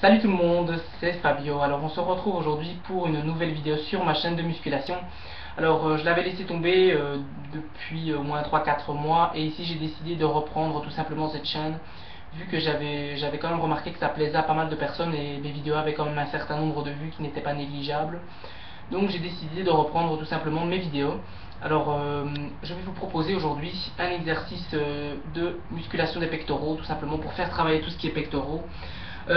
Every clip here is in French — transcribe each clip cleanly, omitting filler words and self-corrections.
Salut tout le monde, c'est Fabio. Alors on se retrouve aujourd'hui pour une nouvelle vidéo sur ma chaîne de musculation. Alors je l'avais laissé tomber depuis au moins 3-4 mois et ici j'ai décidé de reprendre tout simplement cette chaîne vu que j'avais quand même remarqué que ça plaisait à pas mal de personnes et mes vidéos avaient quand même un certain nombre de vues qui n'étaient pas négligeables. Donc j'ai décidé de reprendre tout simplement mes vidéos. Alors je vais vous proposer aujourd'hui un exercice de musculation des pectoraux, tout simplement pour faire travailler tout ce qui est pectoraux. Ça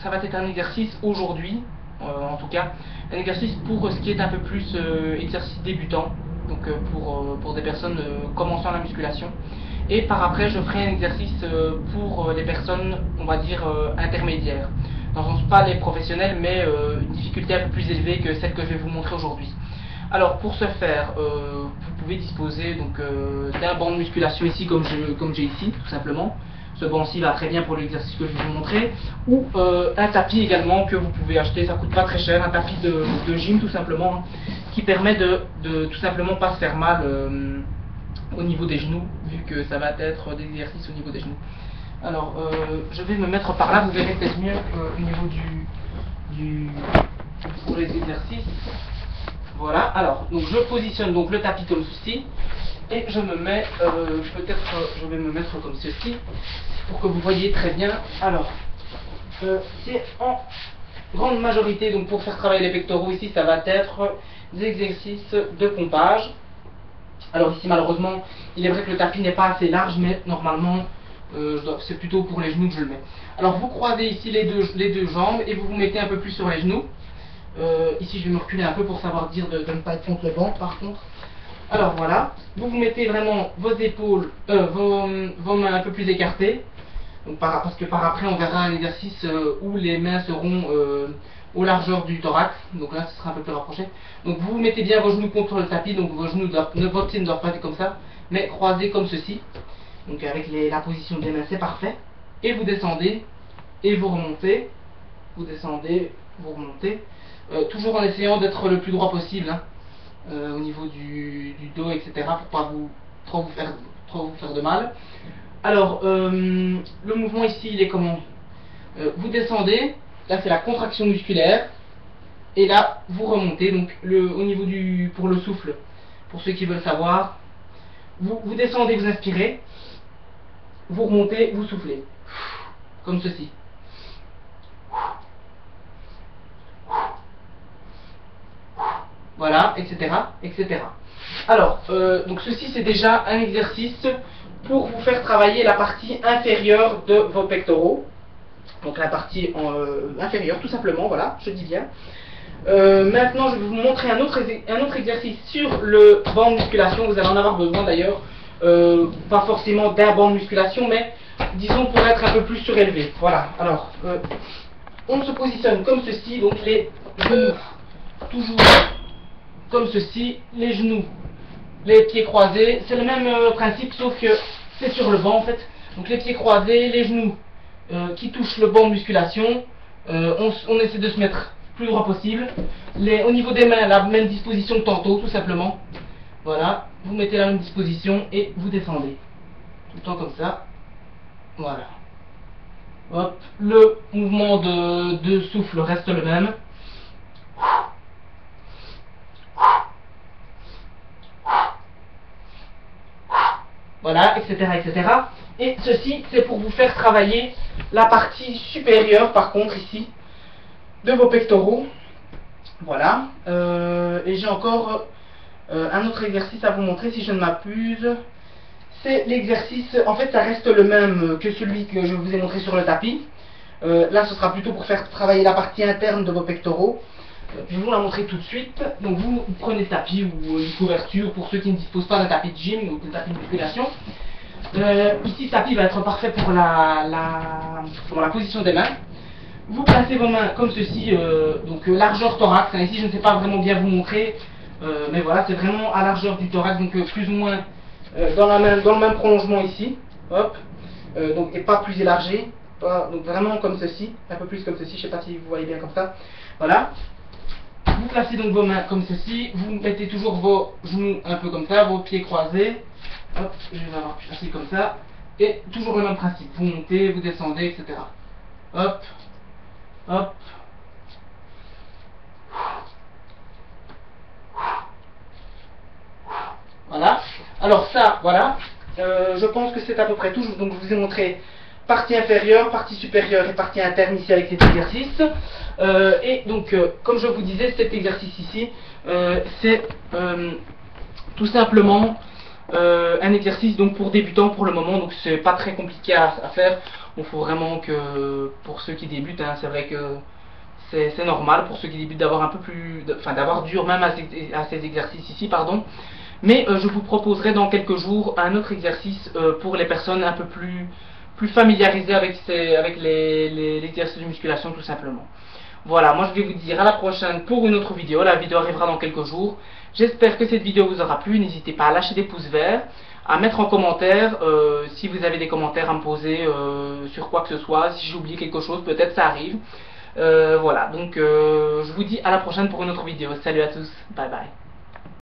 va être un exercice aujourd'hui, en tout cas, un exercice pour ce qui est un peu plus exercice débutant, donc pour des personnes commençant la musculation. Et par après, je ferai un exercice pour les personnes, on va dire, intermédiaires. Dans le sens pas les professionnels, mais une difficulté un peu plus élevée que celle que je vais vous montrer aujourd'hui. Alors pour ce faire, vous pouvez disposer d'un banc de musculation ici comme j'ai ici, tout simplement. Ce banc-ci va très bien pour l'exercice que je vais vous montrer. Ou un tapis également que vous pouvez acheter, ça coûte pas très cher, un tapis de gym tout simplement, hein, qui permet de tout simplement pas se faire mal au niveau des genoux, vu que ça va être des exercices au niveau des genoux. Alors je vais me mettre par là, vous verrez peut-être mieux au niveau pour les exercices. Voilà, alors donc je positionne donc le tapis comme ceci. Et je me mets, je vais me mettre comme ceci, pour que vous voyez très bien. Alors, c'est en grande majorité, donc pour faire travailler les pectoraux, ici ça va être des exercices de pompage. Alors ici malheureusement, il est vrai que le tapis n'est pas assez large, mais normalement, c'est plutôt pour les genoux que je le mets. Alors vous croisez ici les deux jambes, et vous vous mettez un peu plus sur les genoux. Ici je vais me reculer un peu pour savoir dire de ne pas être contre le banc par contre. Alors voilà, vous vous mettez vraiment vos épaules, vos mains un peu plus écartées, donc parce que par après on verra un exercice où les mains seront aux largeurs du thorax, donc là ce sera un peu plus rapproché. Donc vous mettez bien vos genoux contre le tapis, donc vos genoux, votre pied ne doit pas être comme ça, mais croisés comme ceci, donc avec la position des mains c'est parfait, et vous descendez, et vous remontez, vous descendez, vous remontez, toujours en essayant d'être le plus droit possible, hein. Au niveau du dos, etc., pour pas trop vous faire de mal. Alors, le mouvement ici, il est comment? Vous descendez, là c'est la contraction musculaire, et là vous remontez, donc au niveau pour le souffle, pour ceux qui veulent savoir, vous descendez, vous inspirez, vous remontez, vous soufflez, comme ceci. Voilà, etc., etc. Alors, donc ceci c'est déjà un exercice pour vous faire travailler la partie inférieure de vos pectoraux. Donc la partie inférieure, tout simplement, voilà, je dis bien. Maintenant, je vais vous montrer un autre exercice sur le banc de musculation. Vous allez en avoir besoin d'ailleurs, pas forcément d'un banc de musculation, mais disons pour être un peu plus surélevé. Voilà, alors, on se positionne comme ceci, donc les genoux, toujours comme ceci, les genoux, les pieds croisés, c'est le même principe sauf que c'est sur le banc en fait, donc les pieds croisés, les genoux qui touchent le banc de musculation, on essaie de se mettre plus droit possible, au niveau des mains, la même disposition que tantôt tout simplement, voilà, vous mettez la même disposition et vous descendez, tout le temps comme ça, voilà, hop, le mouvement de souffle reste le même. Voilà, etc., etc. Et ceci, c'est pour vous faire travailler la partie supérieure, par contre, ici, de vos pectoraux. Voilà. Et j'ai encore un autre exercice à vous montrer, si je ne m'abuse. C'est l'exercice, en fait, ça reste le même que celui que je vous ai montré sur le tapis. Là, ce sera plutôt pour faire travailler la partie interne de vos pectoraux. Je vais vous la montrer tout de suite. Donc vous prenez le tapis ou une couverture pour ceux qui ne disposent pas d'un tapis de gym ou d'un tapis de musculation. Ici, ce tapis va être parfait pour la position des mains. Vous placez vos mains comme ceci, donc largeur thorax. Ici, je ne sais pas vraiment bien vous montrer, mais voilà, c'est vraiment à largeur du thorax, donc plus ou moins dans le même prolongement ici. Hop, donc et pas plus élargi. Donc vraiment comme ceci, un peu plus comme ceci. Je ne sais pas si vous voyez bien comme ça. Voilà. Vous placez donc vos mains comme ceci, vous mettez toujours vos genoux un peu comme ça, vos pieds croisés, hop, je vais avoir placé comme ça, et toujours le même principe, vous montez, vous descendez, etc. Hop, hop. Voilà. Alors ça, voilà. Je pense que c'est à peu près tout. Donc je vous ai montré partie inférieure, partie supérieure et partie interne ici avec cet exercice. Et donc, comme je vous disais, cet exercice ici, c'est tout simplement un exercice donc pour débutants pour le moment. Donc c'est pas très compliqué à faire. Il faut vraiment que pour ceux qui débutent, hein, c'est vrai que c'est normal pour ceux qui débutent d'avoir un peu plus, enfin d'avoir dur même à ces exercices ici, pardon. Mais je vous proposerai dans quelques jours un autre exercice pour les personnes un peu plus familiarisées avec les exercices de musculation tout simplement. Voilà, moi je vais vous dire à la prochaine pour une autre vidéo. La vidéo arrivera dans quelques jours. J'espère que cette vidéo vous aura plu. N'hésitez pas à lâcher des pouces verts, à mettre en commentaire si vous avez des commentaires à me poser sur quoi que ce soit. Si j'ai oublié quelque chose, peut-être ça arrive. Voilà, donc je vous dis à la prochaine pour une autre vidéo. Salut à tous, bye bye.